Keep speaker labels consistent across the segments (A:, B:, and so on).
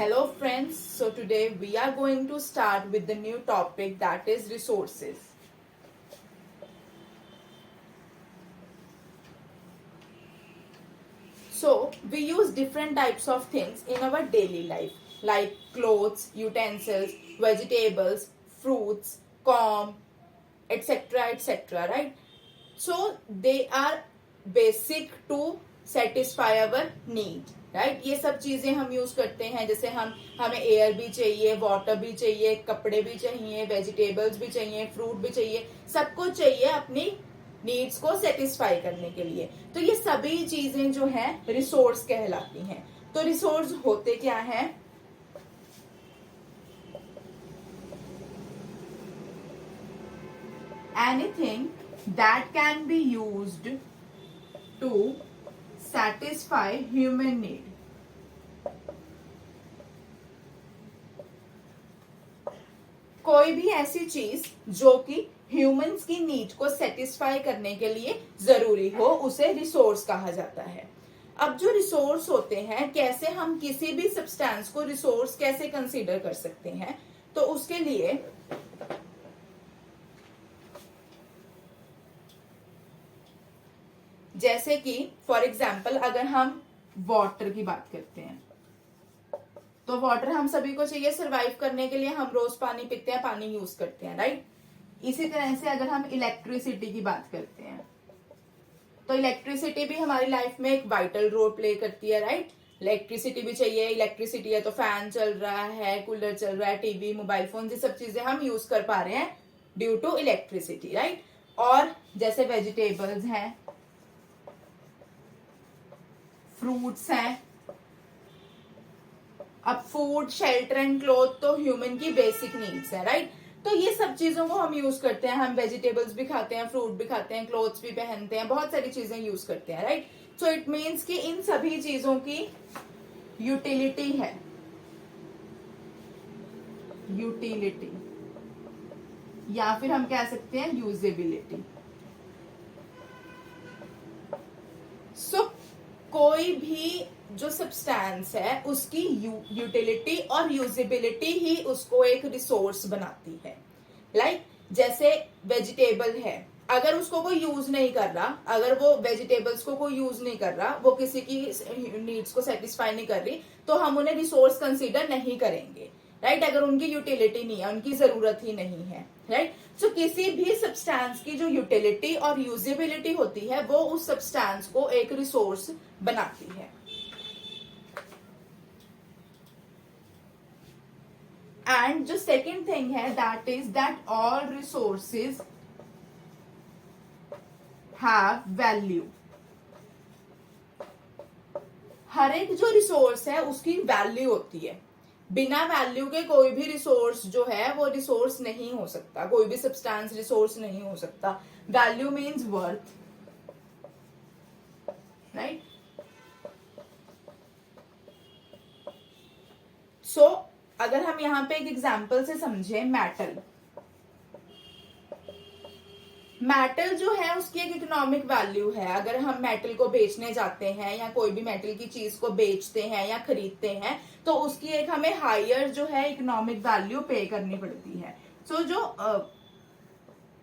A: Hello friends, so today we are going to start with the new topic that is resources. So we use different types of things in our daily life like clothes, utensils, vegetables, fruits, comb, etc., right? So they are basic to satisfy our need, right ये सब चीजें हम use करते हैं, जैसे हमें air भी चाहिए, वाटर भी चाहिए, कपड़े भी चाहिए, वेजिटेबल्स भी चाहिए, फ्रूट भी चाहिए, सब कुछ चाहिए अपनी नीड्स को सेटिस्फाई करने के लिए। तो ये सभी चीजें जो है रिसोर्स कहलाती हैं। तो रिसोर्स होते क्या है? Anything that can be used to satisfy human need. कोई भी ऐसी चीज जो कि ह्यूमंस की नीड को सेटिस्फाई करने के लिए जरूरी हो, उसे रिसोर्स कहा जाता है। अब जो रिसोर्स होते हैं, कैसे हम किसी भी सब्सटेंस को रिसोर्स कैसे कंसीडर कर सकते हैं, तो उसके लिए जैसे कि फॉर एग्जाम्पल अगर हम वाटर की बात करते हैं, तो वाटर हम सभी को चाहिए सरवाइव करने के लिए। हम रोज पानी पीते हैं, पानी यूज करते हैं, राइट। इसी तरह से अगर हम इलेक्ट्रिसिटी की बात करते हैं, तो इलेक्ट्रिसिटी भी हमारी लाइफ में एक वाइटल रोल प्ले करती है, राइट। इलेक्ट्रिसिटी भी चाहिए। इलेक्ट्रिसिटी है तो फैन चल रहा है, कूलर चल रहा है, टीवी, मोबाइल फोन, ये सब चीजें हम यूज कर पा रहे हैं ड्यू टू इलेक्ट्रिसिटी, राइट। और जैसे वेजिटेबल्स हैं, फ्रूट्स हैं, अब फूड, शेल्टर एंड क्लोथ तो ह्यूमन की बेसिक नीड्स है, राइट। तो ये सब चीजों को हम यूज करते हैं। हम वेजिटेबल्स भी खाते हैं, फ्रूट भी खाते हैं, क्लोथ्स भी पहनते हैं, बहुत सारी चीजें यूज करते हैं, राइट। सो इट मीन्स कि इन सभी चीजों की यूटिलिटी है, यूटिलिटी, या फिर हम कह सकते हैं यूजेबिलिटी। सो कोई भी जो सब्सटेंस है उसकी यूटिलिटी और यूजेबिलिटी ही उसको एक रिसोर्स बनाती है। लाइक जैसे वेजिटेबल है, अगर उसको कोई यूज नहीं कर रहा, अगर वो वेजिटेबल्स को कोई यूज नहीं कर रहा, वो किसी की नीड्स को सेटिस्फाई नहीं कर रही, तो हम उन्हें रिसोर्स कंसीडर नहीं करेंगे, राइट। अगर उनकी यूटिलिटी नहीं है, उनकी जरूरत ही नहीं है, राइट। सो किसी भी सब्सटेंस की जो यूटिलिटी और यूजेबिलिटी होती है, वो उस सब्सटेंस को एक रिसोर्स बनाती है। एंड जो सेकेंड थिंग है, that is that all resources have value. हर एक जो रिसोर्स है उसकी वैल्यू होती है। बिना वैल्यू के कोई भी रिसोर्स जो है वो रिसोर्स नहीं हो सकता, कोई भी सब्सटेंस रिसोर्स नहीं हो सकता। Value means worth, right. So अगर हम यहां पे एक एग्जांपल से समझे, मेटल जो है उसकी एक इकोनॉमिक वैल्यू है। अगर हम मेटल को बेचने जाते हैं या कोई भी मेटल की चीज को बेचते हैं या खरीदते हैं, तो उसकी एक हमें हायर जो है इकोनॉमिक वैल्यू पे करनी पड़ती है। सो जो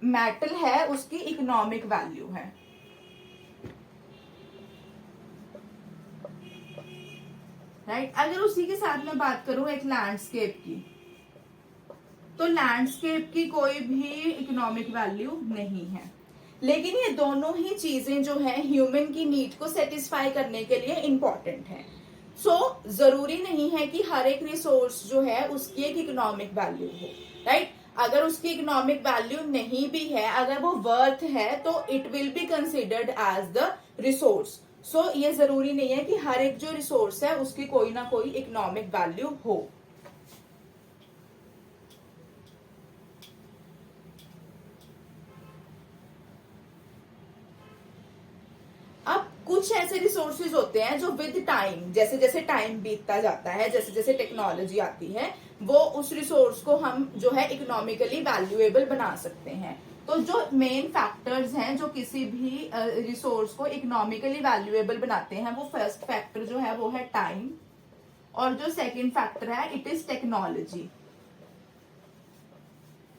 A: मेटल है उसकी इकोनॉमिक वैल्यू है, राइट। अगर उसी के साथ मैं बात करूं एक लैंडस्केप की, तो लैंडस्केप की कोई भी इकोनॉमिक वैल्यू नहीं है। लेकिन ये दोनों ही चीजें जो है ह्यूमन की नीड को सेटिस्फाई करने के लिए इंपॉर्टेंट है। सो जरूरी नहीं है कि हर एक रिसोर्स जो है उसकी एक इकोनॉमिक वैल्यू हो, राइट। अगर उसकी इकोनॉमिक वैल्यू नहीं भी है, अगर वो वर्थ है, तो it will be considered as the resource. So ये जरूरी नहीं है कि हर एक जो रिसोर्स है उसकी कोई ना कोई इकोनॉमिक वैल्यू हो। कुछ ऐसे रिसोर्सेज होते हैं जो विद टाइम, जैसे जैसे टाइम बीतता जाता है, जैसे जैसे टेक्नोलॉजी आती है, वो उस रिसोर्स को हम जो है इकोनॉमिकली वैल्यूएबल बना सकते हैं। तो जो मेन फैक्टर्स हैं जो किसी भी रिसोर्स को इकोनॉमिकली वैल्यूएबल बनाते हैं, वो फर्स्ट फैक्टर जो है वो है टाइम, और जो सेकंड फैक्टर है it is technology.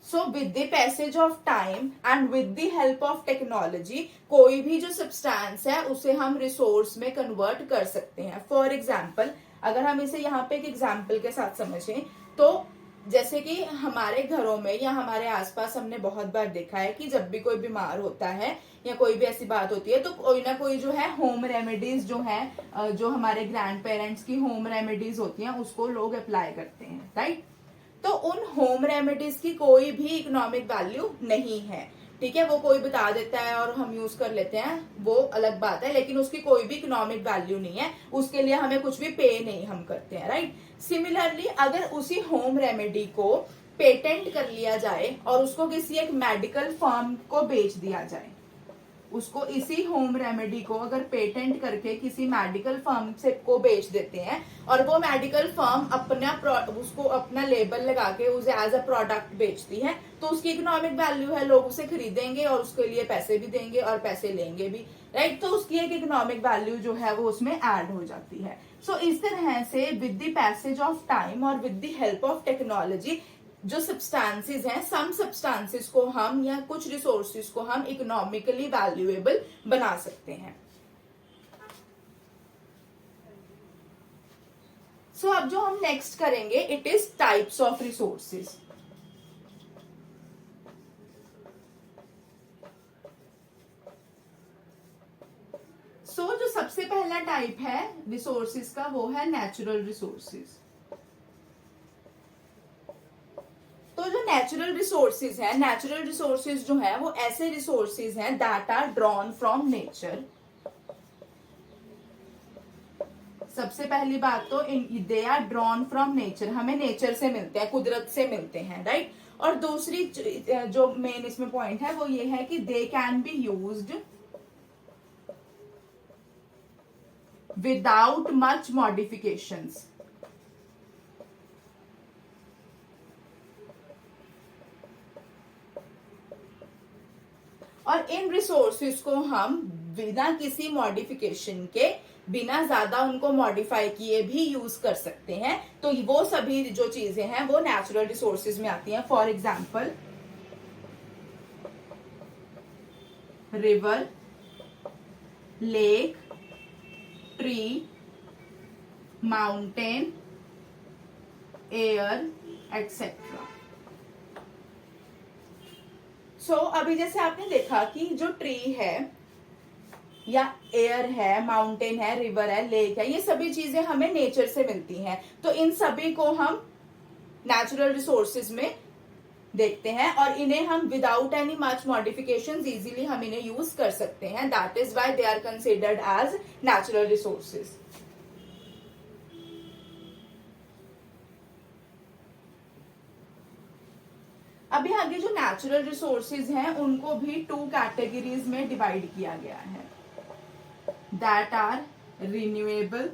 A: So with the passage of time and with the help of technology कोई भी जो सब्सटेंस है उसे हम रिसोर्स में कन्वर्ट कर सकते हैं. फॉर एग्जाम्पल अगर हम इसे यहाँ पे एक एग्जाम्पल के साथ समझें तो जैसे कि हमारे घरों में या हमारे आसपास हमने बहुत बार देखा है कि जब भी कोई बीमार होता है या कोई भी ऐसी बात होती है तो कोई ना कोई जो है होम रेमेडीज जो है जो हमारे ग्रैंड पेरेंट्स की होम रेमेडीज होती हैं उसको लोग अप्लाई करते हैं, राइट. तो उन होम रेमेडीज की कोई भी इकोनॉमिक वैल्यू नहीं है, ठीक है. वो कोई बता देता है और हम यूज कर लेते हैं, वो अलग बात है, लेकिन उसकी कोई भी इकोनॉमिक वैल्यू नहीं है, उसके लिए हमें कुछ भी पे नहीं हम करते हैं, राइट. सिमिलरली अगर उसी होम रेमेडी को पेटेंट कर लिया जाए और उसको किसी एक मेडिकल फर्म को बेच दिया जाए, उसको इसी होम रेमेडी को अगर पेटेंट करके किसी मेडिकल फर्म से को बेच देते हैं और वो मेडिकल फर्म उसको अपना लेबल लगा के उसे एज अ प्रोडक्ट बेचती है तो उसकी इकोनॉमिक वैल्यू है, लोग उसे खरीदेंगे और उसके लिए पैसे भी देंगे और पैसे लेंगे भी, राइट. तो उसकी एक इकोनॉमिक वैल्यू जो है वो उसमें ऐड हो जाती है. सो इस तरह से with the passage of time और with the help of technology जो सब्सटेंसेस हैं, सम सब्सटेंसेस को हम या कुछ रिसोर्सेज को हम इकोनॉमिकली वैल्यूएबल बना सकते हैं. सो अब जो हम नेक्स्ट करेंगे it is types of resources. So जो सबसे पहला टाइप है रिसोर्सेज का वो है नेचुरल रिसोर्सेज. तो जो नेचुरल रिसोर्सेज है, नेचुरल रिसोर्सेज जो है वो ऐसे रिसोर्सेज हैं that are drawn from nature. सबसे पहली बात तो they are drawn from nature, हमें नेचर से मिलते हैं, कुदरत से मिलते हैं, राइट. और दूसरी जो मेन इसमें पॉइंट है वो ये है कि they can be used without much modifications. और इन रिसोर्सेज को हम बिना किसी मॉडिफिकेशन के, बिना ज्यादा उनको मॉडिफाई किए भी यूज कर सकते हैं. तो वो सभी जो चीजें हैं वो नेचुरल रिसोर्सेज में आती हैं. For example river, lake, tree, mountain, air etcetera. So अभी जैसे आपने देखा कि जो ट्री है या एयर है, माउंटेन है, रिवर है, लेक है, ये सभी चीजें हमें नेचर से मिलती हैं. तो इन सभी को हम नेचुरल रिसोर्सेज में देखते हैं और इन्हें हम without any much modifications easily हम इन्हें यूज कर सकते हैं. That is why they are considered as natural resources. अभी आगे जो नेचुरल रिसोर्सेज हैं उनको भी 2 कैटेगरीज में डिवाइड किया गया है. That are renewable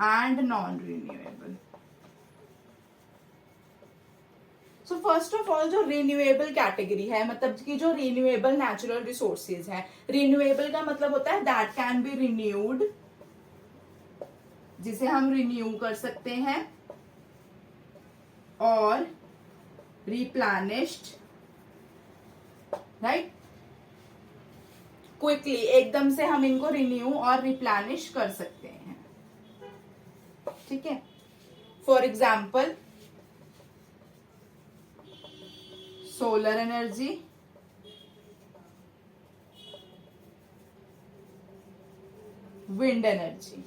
A: and non renewable. So first of all जो रिन्यूएबल कैटेगरी है, मतलब कि जो रिन्यूएबल नेचुरल रिसोर्सेज है, रिन्यूएबल का मतलब होता है दैट कैन बी रिन्यूड, जिसे हम रिन्यू कर सकते हैं, और रिप्लेनिश्ड, राइट. क्विकली एकदम से हम इनको रिन्यू और रिप्लेनिश कर सकते हैं, ठीक है. For example solar energy, wind energy.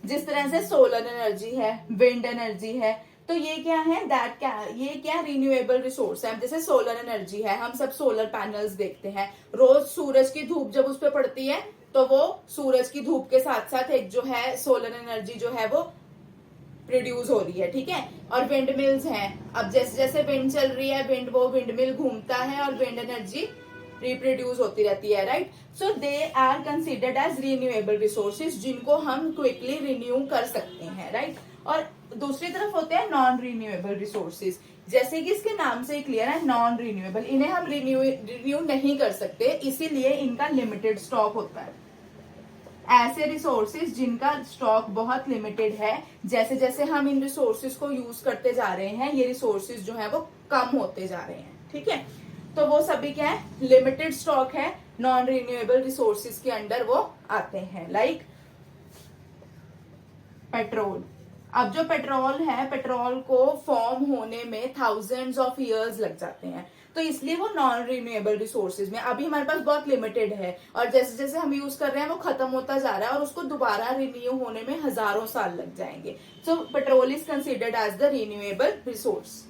A: जिस तरह से सोलर एनर्जी है, विंड एनर्जी है, तो ये क्या है, ये क्या रिन्यूएबल रिसोर्स है. जैसे सोलर एनर्जी है, हम सब सोलर पैनल्स देखते हैं, रोज सूरज की धूप जब उस पर पड़ती है तो वो सूरज की धूप के साथ साथ एक जो है सोलर एनर्जी जो है वो प्रोड्यूस हो रही है, ठीक है. और विंड मिल्स हैं, अब जैसे जैसे विंड चल रही है, विंड मिल घूमता है और विंड एनर्जी रिप्रोड्यूस होती रहती है, right. So they are considered as renewable resources, जिनको हम क्विकली रिन्यू कर सकते हैं, राइट. और दूसरी तरफ होते हैं नॉन रिन्यूएबल रिसोर्सेज, जैसे कि इसके नाम से ही क्लियर है, नॉन रिन्यूएबल. इन्हें हम रिन्यू नहीं कर सकते, इसीलिए इनका लिमिटेड स्टॉक होता है. ऐसे रिसोर्सेज जिनका स्टॉक बहुत लिमिटेड है, जैसे जैसे हम इन रिसोर्सेज को यूज करते जा रहे हैं ये रिसोर्सेज जो है वो कम होते जा रहे हैं, ठीक है। तो वो सभी क्या है, लिमिटेड स्टॉक है, नॉन रिन्यूएबल रिसोर्सेज के अंडर वो आते हैं। Like petrol. अब जो पेट्रोल है, पेट्रोल को फॉर्म होने में थाउजेंड्स ऑफ इयर्स लग जाते हैं, तो इसलिए वो नॉन रिन्यूएबल रिसोर्सेज में अभी हमारे पास बहुत लिमिटेड है, और जैसे जैसे हम यूज कर रहे हैं वो खत्म होता जा रहा है और उसको दोबारा रिन्यू होने में हजारों साल लग जाएंगे। So petrol is considered as the renewable resource.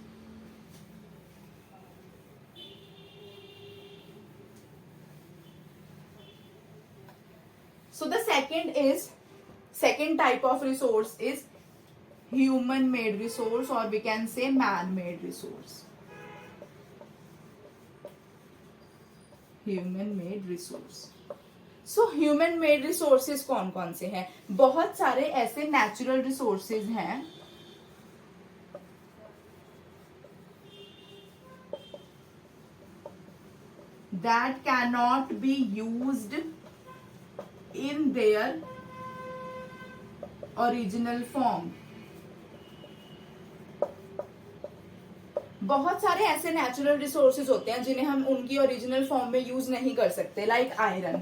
A: So the second type of resource is human made resource, or we can say man made resource. Human made resource. So human made resources कौन कौन से हैं? बहुत सारे ऐसे natural resources हैं that cannot be used in their original form. बहुत सारे ऐसे नेचुरल रिसोर्सेज होते हैं जिन्हें हम उनकी ओरिजिनल फॉर्म में यूज नहीं कर सकते, लाइक आयरन।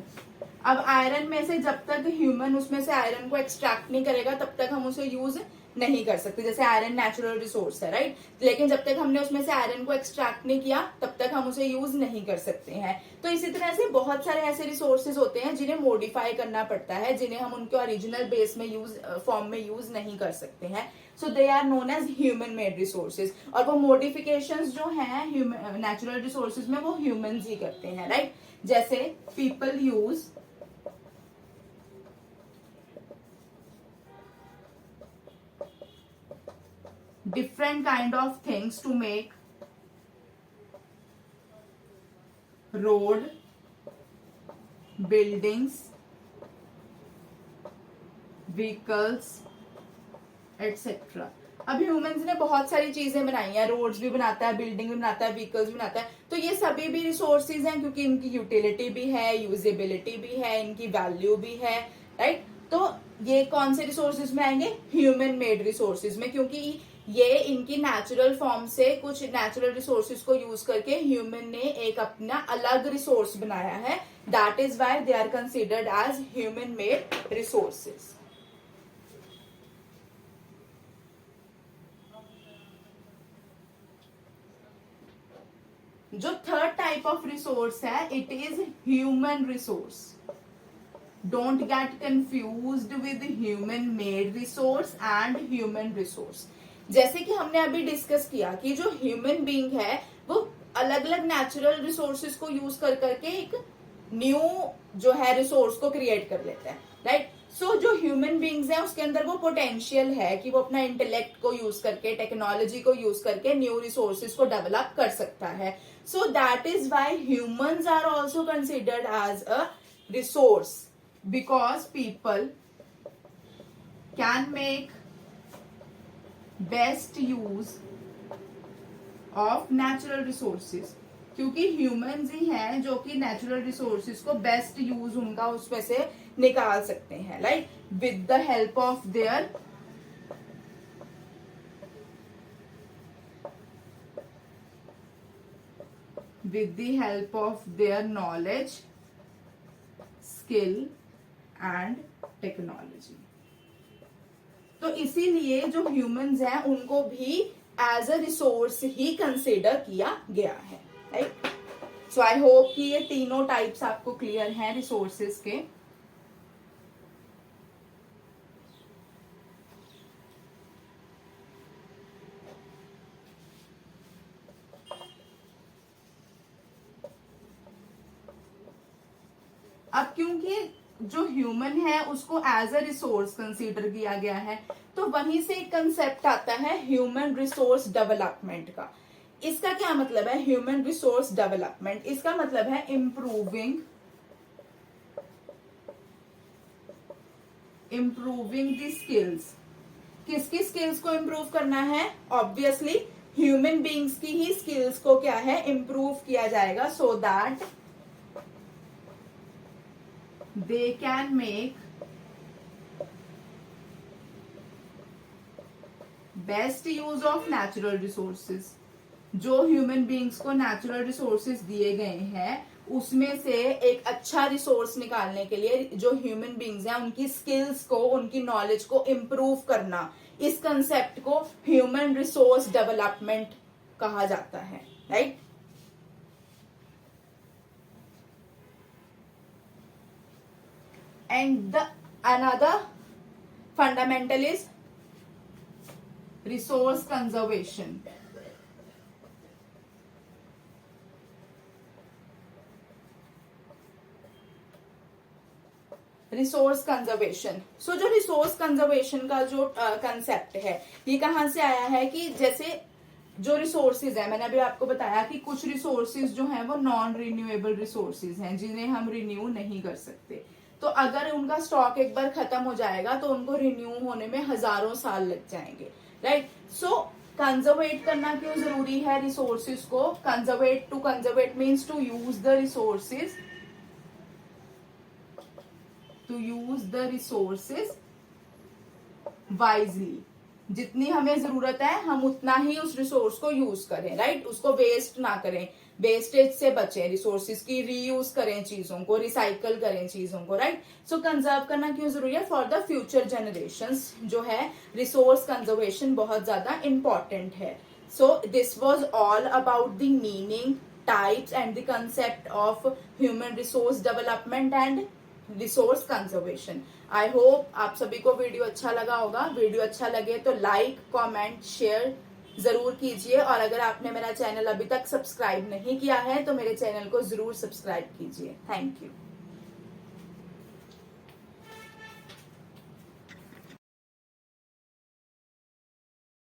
A: अब आयरन में से जब तक ह्यूमन उसमें से आयरन को एक्सट्रैक्ट नहीं करेगा तब तक हम उसे यूज नहीं कर सकते। जैसे आयरन नेचुरल रिसोर्स है, राइट, लेकिन जब तक हमने उसमें से आयरन को एक्सट्रैक्ट नहीं किया तब तक हम उसे यूज नहीं कर सकते हैं। तो इसी तरह से बहुत सारे ऐसे रिसोर्सेज होते हैं जिन्हें मॉडिफाई करना पड़ता है, जिन्हें हम उनके ओरिजिनल बेस में फॉर्म में यूज नहीं कर सकते हैं। So they are known as human made resources. और वो मॉडिफिकेशंस जो हैं नेचुरल रिसोर्सेज में वो ह्यूमंस ही करते हैं, राइट। जैसे people use different kind of things to make road, buildings, vehicles, etc. अब ह्यूमंस ने बहुत सारी चीजें बनाई हैं, रोड्स भी बनाता है, बिल्डिंग भी बनाता है, व्हीकल्स भी बनाता है, तो ये सभी भी रिसोर्सेज हैं क्योंकि इनकी यूटिलिटी भी है, यूजेबिलिटी भी है, इनकी वैल्यू भी है, राइट। तो ये कौन से रिसोर्सेज में आएंगे? ह्यूमन मेड रिसोर्सेज में, क्योंकि ये इनकी नेचुरल फॉर्म से कुछ नेचुरल रिसोर्सेज को यूज करके ह्यूमन ने एक अपना अलग रिसोर्स बनाया है, that is why they are considered as human made resources. जो थर्ड टाइप ऑफ रिसोर्स है, it is human resource. Don't get confused with human made resource and human resource. जैसे कि हमने अभी डिस्कस किया कि जो ह्यूमन बीइंग है वो अलग अलग नेचुरल रिसोर्सेज को यूज कर करके एक न्यू जो है रिसोर्स को क्रिएट कर लेता है, राइट। सो जो ह्यूमन बीइंग्स है उसके अंदर वो पोटेंशियल है कि वो अपना इंटेलेक्ट को यूज करके, टेक्नोलॉजी को यूज करके न्यू रिसोर्सेज को डेवलप कर सकता है। So that is why humans are also considered as a resource, because people can make best use of natural resources, क्योंकि ह्यूमंस ही हैं जो कि नेचुरल रिसोर्सेज को बेस्ट यूज उनका उसमें से निकाल सकते हैं, like with the help of their knowledge, skill and technology. तो इसीलिए जो ह्यूमंस हैं उनको भी एज अ रिसोर्स ही कंसिडर किया गया है, राइट। सो आई होप कि ये तीनों टाइप्स आपको क्लियर हैं रिसोर्सेज के। अब क्योंकि जो ह्यूमन है उसको एज अ रिसोर्स कंसीडर किया गया है, तो वहीं से एक कंसेप्ट आता है ह्यूमन रिसोर्स डेवलपमेंट का। इसका क्या मतलब है? ह्यूमन रिसोर्स डेवलपमेंट, इसका मतलब है इम्प्रूविंग द स्किल्स। किसकी स्किल्स को इम्प्रूव करना है? ऑब्वियसली ह्यूमन बीइंग्स की ही स्किल्स को क्या है, इम्प्रूव किया जाएगा, so that they can make best use of natural resources, जो ह्यूमन बींग्स को नेचुरल रिसोर्सेज दिए गए हैं उसमें से एक अच्छा रिसोर्स निकालने के लिए जो ह्यूमन बींग्स हैं उनकी स्किल्स को, उनकी नॉलेज को इम्प्रूव करना, इस कंसेप्ट को ह्यूमन रिसोर्स डेवलपमेंट कहा जाता है, right. And the another fundamental is resource conservation. Resource conservation, so जो रिसोर्स कंजर्वेशन का जो कंसेप्ट है ये कहाँ से आया है कि जैसे जो रिसोर्सेज है, मैंने अभी आपको बताया कि कुछ रिसोर्सेज जो हैं वो नॉन रिन्यूएबल रिसोर्सेज हैं जिन्हें हम रिन्यू नहीं कर सकते। तो अगर उनका स्टॉक एक बार खत्म हो जाएगा तो उनको रिन्यू होने में हजारों साल लग जाएंगे, राइट। सो कंजर्वेट करना क्यों जरूरी है रिसोर्सेज को? Conserve, to conserve means to use the resources, to use the resources wisely। जितनी हमें जरूरत है हम उतना ही उस रिसोर्स को यूज करें, राइट। उसको वेस्ट ना करें, वेस्टेज से बचें, रिसोर्सेज की रीयूज करें, चीजों को रिसाइकल करें चीजों को, राइट। सो कंजर्व करना क्यों जरूरी है? फॉर द फ्यूचर जनरेशंस जो है रिसोर्स कंजर्वेशन बहुत ज्यादा इंपॉर्टेंट है। So this was all about the meaning, types and the concept of human resource development and resource conservation. I hope आप सभी को वीडियो अच्छा लगा होगा। वीडियो अच्छा लगे तो लाइक, कमेंट, शेयर जरूर कीजिए, और अगर आपने मेरा चैनल अभी तक सब्सक्राइब नहीं किया है तो मेरे चैनल को जरूर सब्सक्राइब कीजिए। Thank you.